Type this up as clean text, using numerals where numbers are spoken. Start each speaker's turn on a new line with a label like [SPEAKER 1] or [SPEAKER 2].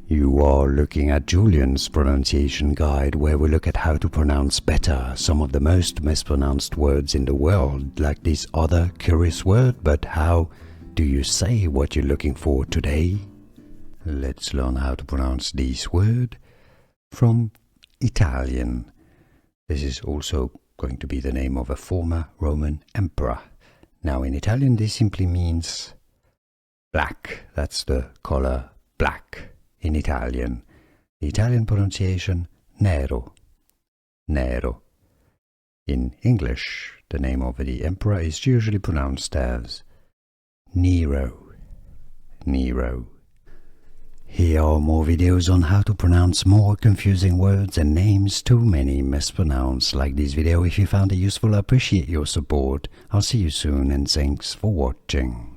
[SPEAKER 1] You are looking at Julian's pronunciation guide, where we look at how to pronounce better some of the most mispronounced words in the world, like this other curious word. But how do you say what you're looking for today? Let's learn how to pronounce this word from Italian. This is also going to be the name of a former Roman emperor. Now in Italian this simply means black. That's the color black in Italian. The Italian pronunciation, nero, nero. In English, the name of the emperor is usually pronounced as Nero, Nero. Here are more videos on how to pronounce more confusing words and names too many mispronounced. Like this video if you found it useful. I appreciate your support. I'll see you soon and thanks for watching.